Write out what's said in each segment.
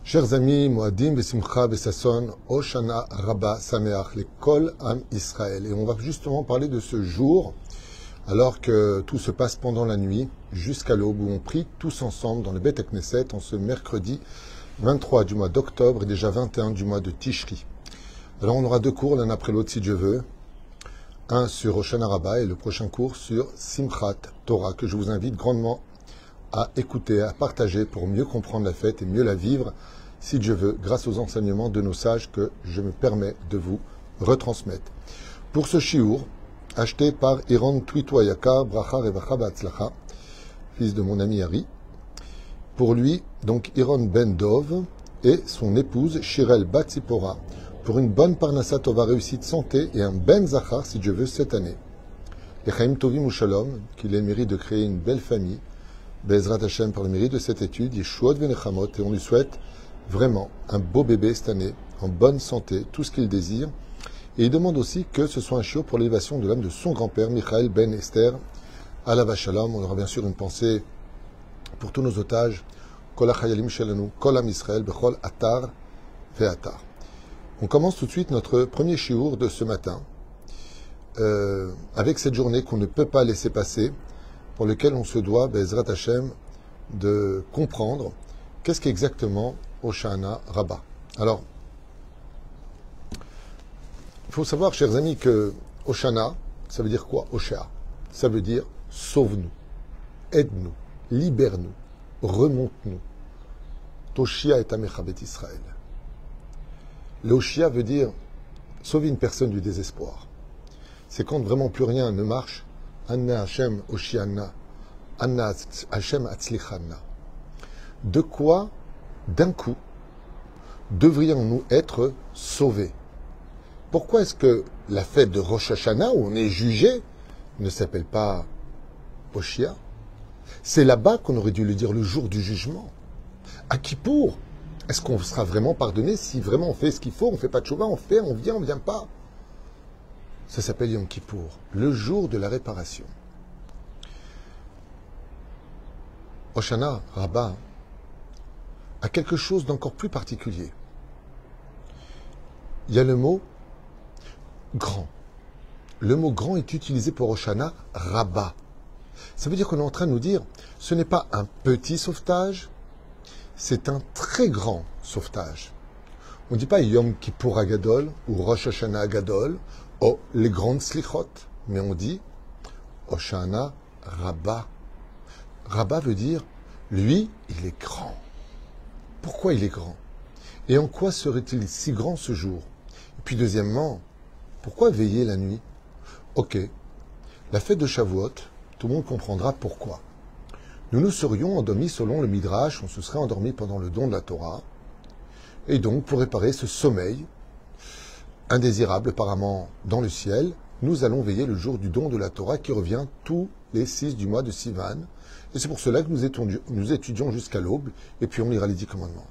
Chers amis, Moadim, Besimcha, Besasson, Oshana, Rabba, Sameach, les Kol Am Israël. Et on va justement parler de ce jour, alors que tout se passe pendant la nuit, jusqu'à l'aube, où on prie tous ensemble dans le Beth Knesset, en ce mercredi 23 du mois d'octobre et déjà 21 du mois de Tishri. Alors on aura deux cours, l'un après l'autre si Dieu veut. Un sur Oshana Rabba et le prochain cours sur Simchat Torah, que je vous invite grandement à écouter, à partager pour mieux comprendre la fête et mieux la vivre, si Dieu veut, grâce aux enseignements de nos sages que je me permets de vous retransmettre. Pour ce shiur, acheté par Iron Twito Yakar, Bracha Revacha Ba'atzlacha, fils de mon ami Harry, pour lui, donc Iron Ben Dov et son épouse Shirel Batzipora, pour une bonne Parnassa Tova réussite santé et un Ben Zachar, si Dieu veut, cette année. Et Chaim Tovim ou Shalom, qu'il ait le mérite de créer une belle famille, Bezrat Hashem par le mérite de cette étude, Yeshuot Venechamot, et on lui souhaite vraiment un beau bébé cette année, en bonne santé, tout ce qu'il désire. Et il demande aussi que ce soit un shiur pour l'élévation de l'âme de son grand-père, Michael Ben Esther, Alav Shalom. On aura bien sûr une pensée pour tous nos otages, Kol HaChayalim Shelanu, Kol Am Israël, Bechol Atar Ve'atar. On commence tout de suite notre premier shiur de ce matin, avec cette journée qu'on ne peut pas laisser passer, pour lequel on se doit, Bezrat Hashem, de comprendre qu'est-ce qu'exactement Oshana Rabba. Alors, il faut savoir, chers amis, que Oshana, ça veut dire quoi? Oshéa, ça veut dire sauve-nous, aide-nous, libère-nous, remonte-nous. Toshia et Amechabet Israël. Le Oshia veut dire sauver une personne du désespoir. C'est quand vraiment plus rien ne marche. Anna Hashem Oshiana, Anna Hashem Atzlichana. De quoi, d'un coup, devrions-nous être sauvés? Pourquoi est-ce que la fête de Rosh Hashanah, où on est jugé, ne s'appelle pas Oshia? C'est là-bas qu'on aurait dû le dire le jour du jugement. À Kippour, est-ce qu'on sera vraiment pardonné si vraiment on fait ce qu'il faut, on ne fait pas de chouva, on fait, on vient pas? Ça s'appelle Yom Kippour, le jour de la réparation. Oshana Rabba a quelque chose d'encore plus particulier. Il y a le mot grand. Le mot grand est utilisé pour Oshana Rabba. Ça veut dire qu'on est en train de nous dire, ce n'est pas un petit sauvetage, c'est un très grand sauvetage. On ne dit pas Yom Kippour Agadol ou Rosh Hashanah Agadol, oh, les grandes slichot, mais on dit Oshana Rabba. Rabba veut dire, lui, il est grand. Pourquoi il est grand? Et en quoi serait-il si grand ce jour? Et puis deuxièmement, pourquoi veiller la nuit? Ok, la fête de Shavuot, tout le monde comprendra pourquoi. Nous nous serions endormis selon le Midrash, on se serait endormis pendant le don de la Torah, et donc pour réparer ce sommeil indésirable apparemment dans le ciel, nous allons veiller le jour du don de la Torah qui revient tous les 6 du mois de Sivan. Et c'est pour cela que nous étudions jusqu'à l'aube et puis on lira les 10 commandements.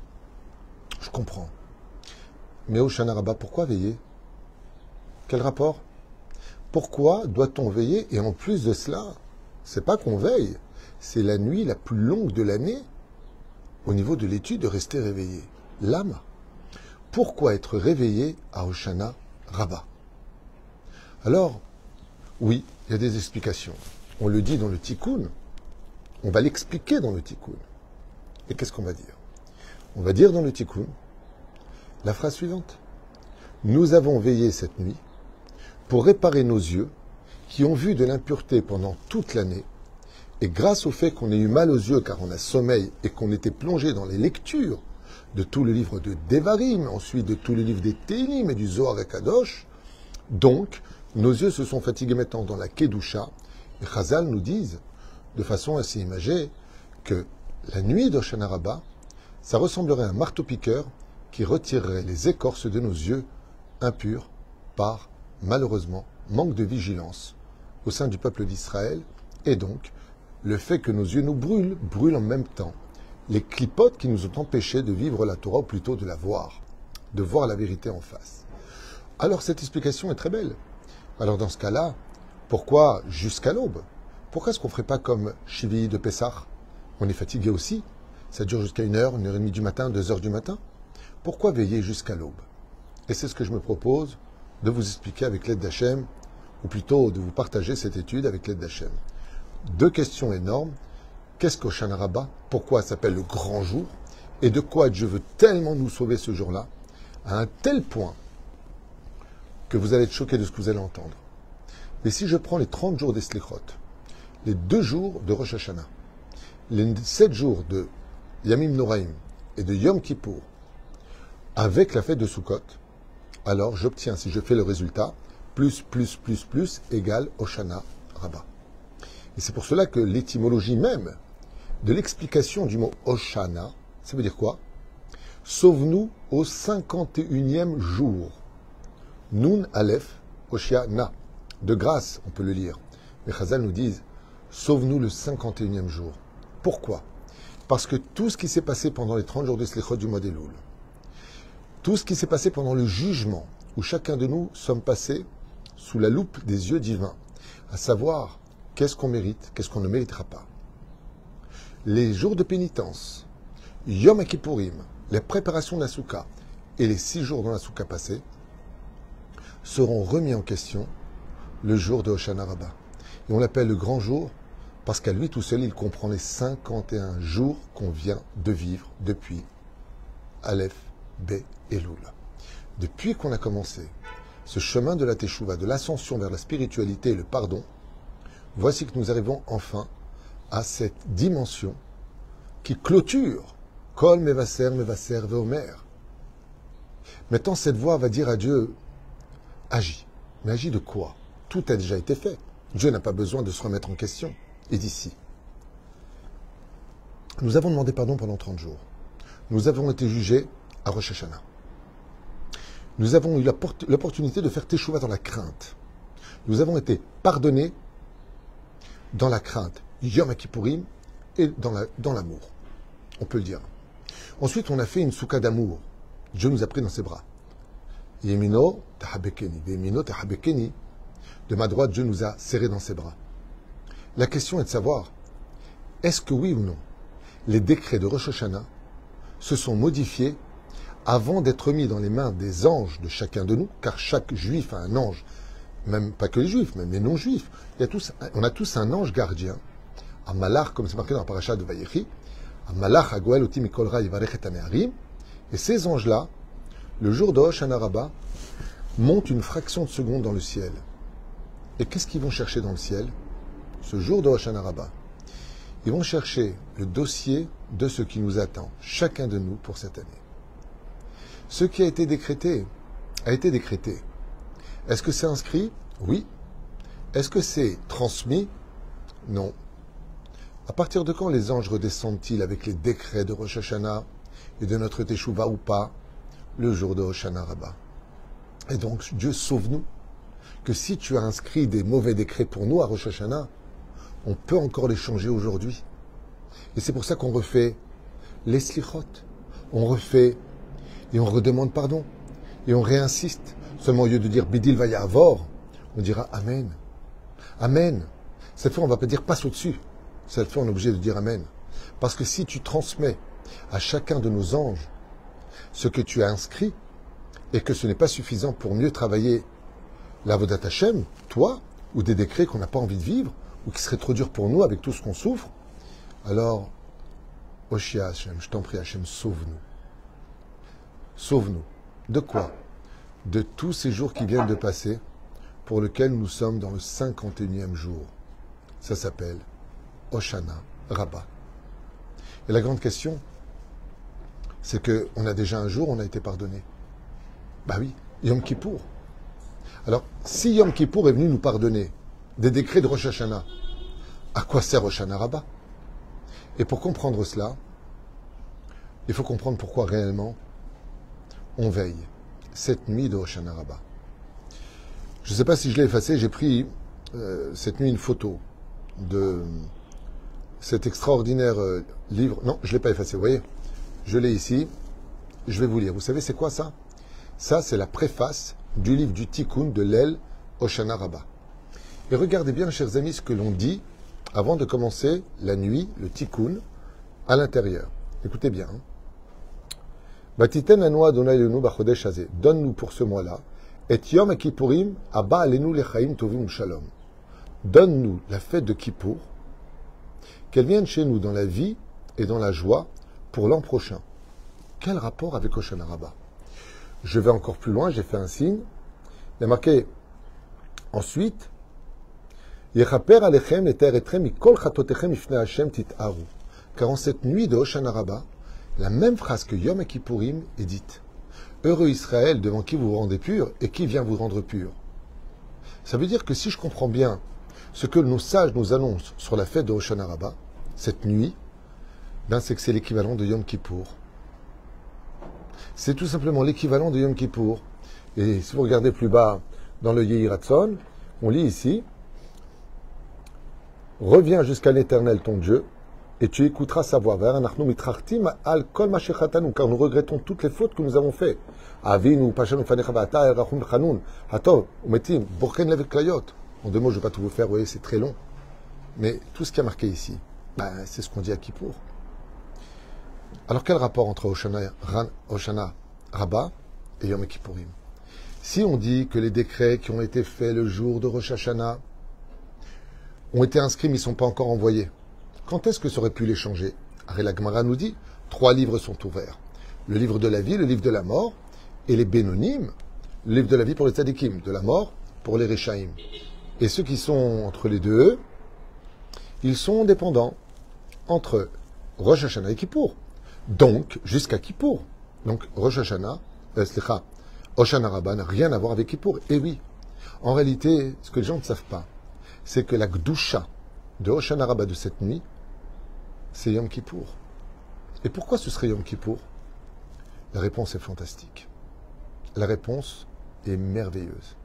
Je comprends. Mais Oshana Rabba, pourquoi veiller? Quel rapport? Pourquoi doit-on veiller? Et en plus de cela, c'est pas qu'on veille, c'est la nuit la plus longue de l'année au niveau de l'étude de rester réveillé. L'âme. Pourquoi être réveillé à Oshana Rabba? Alors, oui, il y a des explications. On le dit dans le Tikkun, on va l'expliquer dans le Tikkun. Et qu'est-ce qu'on va dire? On va dire dans le Tikkun la phrase suivante. Nous avons veillé cette nuit pour réparer nos yeux qui ont vu de l'impureté pendant toute l'année, et grâce au fait qu'on ait eu mal aux yeux car on a sommeil et qu'on était plongé dans les lectures de tout le livre de Devarim, ensuite de tout le livre des Télim et du Zohar et Kadosh. Donc, nos yeux se sont fatigués maintenant dans la Kedusha. Et Chazal nous disent, de façon assez imagée, que la nuit d'Oshana Rabba, ça ressemblerait à un marteau-piqueur qui retirerait les écorces de nos yeux impurs par, malheureusement, manque de vigilance au sein du peuple d'Israël. Et donc, le fait que nos yeux nous brûlent en même temps les clipotes qui nous ont empêchés de vivre la Torah, ou plutôt de voir la vérité en face. Alors cette explication est très belle. Alors dans ce cas-là, pourquoi jusqu'à l'aube? Pourquoi est-ce qu'on ne ferait pas comme Shivii de Pessah? On est fatigué aussi. Ça dure jusqu'à 1h30 du matin, 2h du matin. Pourquoi veiller jusqu'à l'aube? Et c'est ce que je me propose de vous expliquer avec l'aide d'Hachem, ou plutôt de vous partager cette étude avec l'aide d'Hachem. Deux questions énormes. Qu'est-ce qu'Hoshana Rabbah? Pourquoi ça s'appelle le grand jour? Et de quoi Dieu veut tellement nous sauver ce jour-là, à un tel point que vous allez être choqués de ce que vous allez entendre. Mais si je prends les 30 jours des Slichot, les 2 jours de Rosh Hashanah, les 7 jours de Yamim Noraim et de Yom Kippour, avec la fête de Sukkot, alors j'obtiens, si je fais le résultat, plus égale Hoshana Rabbah. Et c'est pour cela que l'étymologie même de l'explication du mot Hoshana, ça veut dire quoi? Sauve-nous au 51e jour. Nun Aleph Hoshana. De grâce, on peut le lire. Mais Chazal nous disent, sauve-nous le 51e jour. Pourquoi? Parce que tout ce qui s'est passé pendant les 30 jours de Slichot du mois d'Elul, tout ce qui s'est passé pendant le jugement, où chacun de nous sommes passés sous la loupe des yeux divins, à savoir qu'est-ce qu'on mérite, qu'est-ce qu'on ne méritera pas. Les jours de pénitence, Yom Kippourim, les préparations de la Souka et les 6 jours dans la Souka passée seront remis en question le jour de Hoshana Rabbah. Et on l'appelle le grand jour parce qu'à lui tout seul, il comprend les 51 jours qu'on vient de vivre depuis Aleph, Bé et Loul. Depuis qu'on a commencé ce chemin de la Teshuvah, de l'ascension vers la spiritualité et le pardon, voici que nous arrivons enfin à cette dimension qui clôture Kol Mevaser, Mevaser, Veomer. Maintenant, cette voix va dire à Dieu, agis. Mais agis de quoi? Tout a déjà été fait. Dieu n'a pas besoin de se remettre en question. Et d'ici. Nous avons demandé pardon pendant 30 jours. Nous avons été jugés à Rosh Hashanah. Nous avons eu l'opportunité de faire Teshuvah dans la crainte. Nous avons été pardonnés dans la crainte, Yom Kippourim et dans l'amour. On peut le dire. Ensuite, on a fait une souka d'amour. Dieu nous a pris dans ses bras. Yemino tahabekeni, Yemino tahabekeni. De ma droite, Dieu nous a serrés dans ses bras. La question est de savoir, est-ce que oui ou non, les décrets de Rosh Hashanah se sont modifiés avant d'être mis dans les mains des anges de chacun de nous, car chaque juif a un ange, même pas que les juifs, même les non-juifs. On a tous un ange gardien, un malach, comme c'est marqué dans la paracha de Vayechi, un malach agoel oti mikol ra yivarech et haneharim. Et ces anges-là, le jour de Hoshana Rabbah, montent une fraction de seconde dans le ciel. Et qu'est-ce qu'ils vont chercher dans le ciel? Ce jour de Hoshana Rabbah, ils vont chercher le dossier de ce qui nous attend, chacun de nous, pour cette année. Ce qui a été décrété, a été décrété. Est-ce que c'est inscrit? Oui. Est-ce que c'est transmis? Non. À partir de quand les anges redescendent-ils avec les décrets de Rosh Hashanah et de notre Teshuvah ou pas? Le jour de Hoshana Rabbah. Et donc, Dieu sauve-nous. Que si tu as inscrit des mauvais décrets pour nous à Rosh Hashanah, on peut encore les changer aujourd'hui. Et c'est pour ça qu'on refait les slichot. On refait et on redemande pardon. Et on réinsiste. Seulement au lieu de dire Bidil Vayavor, on dira Amen. Amen. Cette fois, on ne va pas dire passe au-dessus. Cette fois, on est obligé de dire Amen. Parce que si tu transmets à chacun de nos anges ce que tu as inscrit, et que ce n'est pas suffisant pour mieux travailler l'Avodat Hashem, toi, ou des décrets qu'on n'a pas envie de vivre, ou qui seraient trop durs pour nous avec tout ce qu'on souffre, alors, Oshia Hashem, je t'en prie Hashem, sauve-nous. Sauve-nous. De quoi? De tous ces jours qui viennent de passer, pour lesquels nous sommes dans le 51e jour. Ça s'appelle Hoshana Rabbah. Et la grande question, c'est qu'on a déjà un jour, on a été pardonné. Bah oui, Yom Kippour. Alors, si Yom Kippour est venu nous pardonner des décrets de Rosh Hashanah, à quoi sert Hoshana Rabbah? Et pour comprendre cela, il faut comprendre pourquoi réellement on veille cette nuit de Hoshana Rabbah. Je ne sais pas si je l'ai effacé, j'ai pris cette nuit une photo de cet extraordinaire livre. Non, je ne l'ai pas effacé, vous voyez? Je l'ai ici, je vais vous lire. Vous savez c'est quoi ça? Ça, c'est la préface du livre du Tikkun de l'El Hoshana Rabbah. Et regardez bien, chers amis, ce que l'on dit avant de commencer la nuit, le Tikkun, à l'intérieur. Écoutez bien. Batiten anoa Adonai lenu bachodesh hazeh. Donne-nous pour ce mois-là. Et Yom Kippourim abba alenu lechaim tovim shalom. Donne-nous la fête de Kippour, qu'elle vienne chez nous dans la vie et dans la joie pour l'an prochain. Quel rapport avec Hoshana Rabbah? Je vais encore plus loin, j'ai fait un signe. Il y a marqué ensuite Yechaper alechem eteretrem mikol chatotechem ifnei Hashem tit'aru. Car en cette nuit de Hoshana Rabbah, la même phrase que Yom Kippourim est dite. Heureux Israël devant qui vous vous rendez pur et qui vient vous rendre pur. Ça veut dire que si je comprends bien ce que nos sages nous annoncent sur la fête de Hoshana Rabbah, cette nuit, ben c'est que c'est l'équivalent de Yom Kippour. C'est tout simplement l'équivalent de Yom Kippour. Et si vous regardez plus bas dans le Yehi Ratzon, on lit ici « Reviens jusqu'à l'Éternel ton Dieu, et tu écouteras sa voix. Car nous regrettons toutes les fautes que nous avons faites. En deux mots, je ne vais pas tout vous faire, vous voyez, c'est très long. Mais tout ce qui a marqué ici, ben, c'est ce qu'on dit à Kippour. Alors quel rapport entre Hoshana Rabbah et Yom Kippourim? Si on dit que les décrets qui ont été faits le jour de Rosh Hashanah ont été inscrits mais ils ne sont pas encore envoyés, quand est-ce que ça aurait pu les changer? La Gemara nous dit, 3 livres sont ouverts. Le livre de la vie, le livre de la mort, et les Bénonim, le livre de la vie pour les Tzadikim, de la mort pour les Réchaïm. Et ceux qui sont entre les deux, ils sont dépendants entre Rosh Hashanah et Kippour. Donc, jusqu'à Kippour. Donc, Rosh Hashanah, Hoshana Rabbah n'a rien à voir avec Kippour. Et oui, en réalité, ce que les gens ne savent pas, c'est que la Gdusha de Hoshana Rabbah de cette nuit, c'est Yom Kippour. Et pourquoi ce serait Yom Kippour? La réponse est fantastique. La réponse est merveilleuse.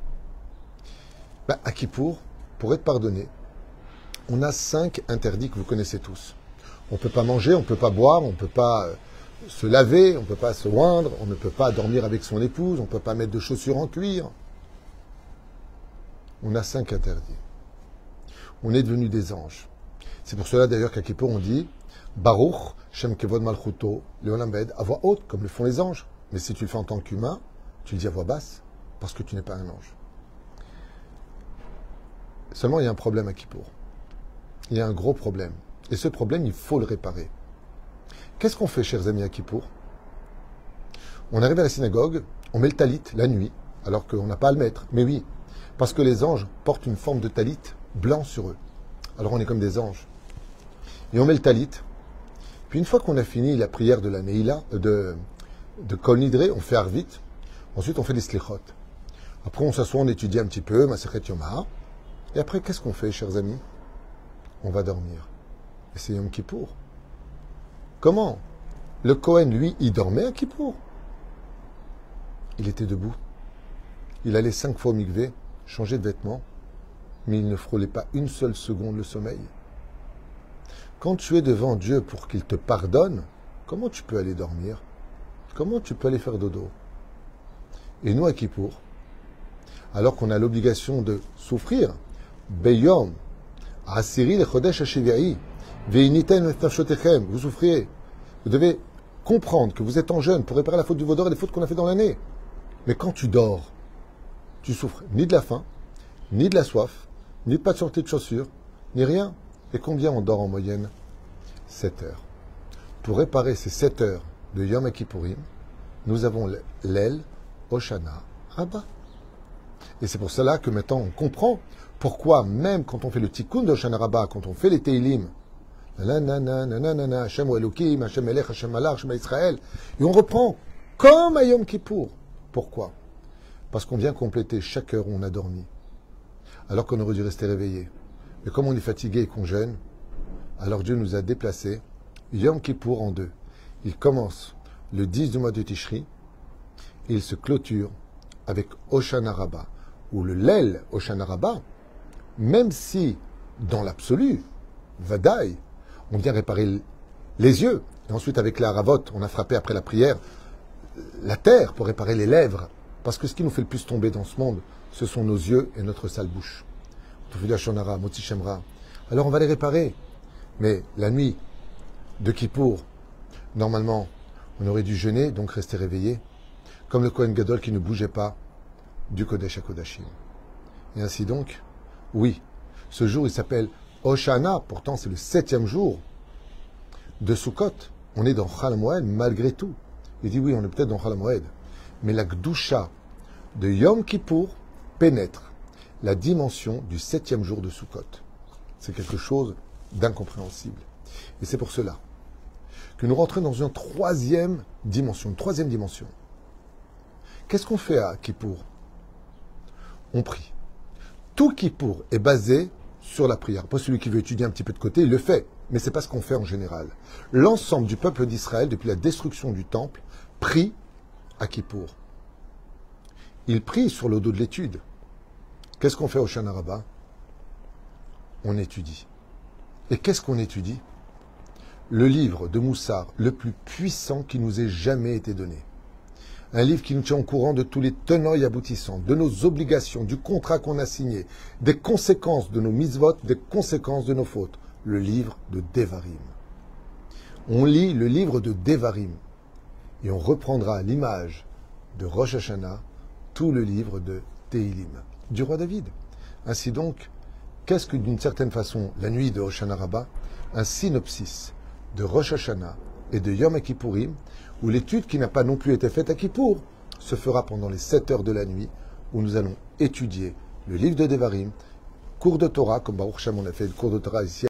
À Kippour, pour être pardonné, on a 5 interdits que vous connaissez tous. On ne peut pas manger, on ne peut pas boire, on ne peut pas se laver, on ne peut pas se oindre, on ne peut pas dormir avec son épouse, on ne peut pas mettre de chaussures en cuir. On a 5 interdits. On est devenus des anges. C'est pour cela d'ailleurs qu'à Kippour on dit Baruch Shem Kevod Malchuto Leolam Vaed à voix haute, comme le font les anges. Mais si tu le fais en tant qu'humain, tu le dis à voix basse, parce que tu n'es pas un ange. Seulement, il y a un problème à Kippour. Il y a un gros problème. Et ce problème, il faut le réparer. Qu'est-ce qu'on fait, chers amis, à Kippour? On arrive à la synagogue, on met le talit la nuit, alors qu'on n'a pas à le mettre. Mais oui, parce que les anges portent une forme de talit blanc sur eux. Alors on est comme des anges. Et on met le talit. Puis une fois qu'on a fini la prière de la Neila, de Kol Nidre, on fait Arvit. Ensuite, on fait les Slichot. Après, on s'assoit, on étudie un petit peu, Masechet Yoma. Et après, qu'est-ce qu'on fait, chers amis? On va dormir. Et c'est Yom Kippour. Comment? Le Kohen, lui, il dormait à Kippour. Il était debout. Il allait 5 fois au mikvé, changer de vêtements, mais il ne frôlait pas une seule seconde le sommeil. Quand tu es devant Dieu pour qu'il te pardonne, comment tu peux aller dormir? Comment tu peux aller faire dodo? Et nous, à Kippour, alors qu'on a l'obligation de souffrir, Beyom, Asiri le Chodesh Hashiviahi, Ve'initen Nafshotechem, vous souffriez. Vous devez comprendre que vous êtes en jeûne pour réparer la faute du vaudor et les fautes qu'on a fait dans l'année. Mais quand tu dors, tu souffres ni de la faim, ni de la soif, ni de pas de sortie de chaussures, ni rien. Et combien on dort en moyenne? 7 heures. Pour réparer ces 7 heures de Yom Kippourim, nous avons l'aile Hoshana Rabbah. Et c'est pour cela que maintenant on comprend pourquoi même quand on fait le tikkun de Hoshana Rabbah, quand on fait les Teilim, Hashem Elohim, Hashem Melech, Hashem Malach, Hashem Israël, et on reprend comme à Yom Kippour. Pourquoi? Parce qu'on vient compléter chaque heure où on a dormi, alors qu'on aurait dû rester réveillé. Mais comme on est fatigué et qu'on jeûne, alors Dieu nous a déplacé Yom Kippour en 2. Il commence le 10 du mois de Tishri, et il se clôture avec Hoshana Rabbah, ou le Lel Hoshana Rabbah, même si, dans l'absolu, Vadaï, on vient réparer les yeux, et ensuite avec la Haravot, on a frappé après la prière la terre pour réparer les lèvres, parce que ce qui nous fait le plus tomber dans ce monde, ce sont nos yeux et notre sale bouche. Alors on va les réparer, mais la nuit de Kippour, Normalement, on aurait dû jeûner, donc rester réveillé, comme le Kohen Gadol qui ne bougeait pas du Kodesh à Kodashim. Et ainsi donc, oui, ce jour il s'appelle Hoshana, pourtant c'est le 7e jour de Sukkot. On est dans Chol HaMoed malgré tout. Il dit oui, on est peut-être dans Chol HaMoed, mais la Gdusha de Yom Kippour pénètre la dimension du 7e jour de Sukkot. C'est quelque chose d'incompréhensible. Et c'est pour cela que nous rentrons dans une troisième dimension. Qu'est-ce qu'on fait à Kippour? On prie. Tout Kippour est basé sur la prière. Après, celui qui veut étudier un petit peu de côté, il le fait. Mais ce n'est pas ce qu'on fait en général. L'ensemble du peuple d'Israël, depuis la destruction du temple, prie à Kippour. Il prie sur le dos de l'étude. Qu'est-ce qu'on fait au Hoshana Rabbah? On étudie. Et qu'est-ce qu'on étudie? Le livre de Moussar le plus puissant qui nous ait jamais été donné. Un livre qui nous tient au courant de tous les tenants et aboutissants, de nos obligations, du contrat qu'on a signé, des conséquences de nos mitzvot, des conséquences de nos fautes. Le livre de Devarim. On lit le livre de Devarim et on reprendra à l'image de Rosh Hashanah tout le livre de Tehilim, du roi David. Ainsi donc, qu'est-ce que d'une certaine façon la nuit de Hoshana Rabbah? Un synopsis de Rosh Hashanah et de Yom Kippourim, où l'étude qui n'a pas non plus été faite à Kippour se fera pendant les 7 heures de la nuit, où nous allons étudier le livre de Devarim, cours de Torah, comme Baruch Shem on a fait le cours de Torah ici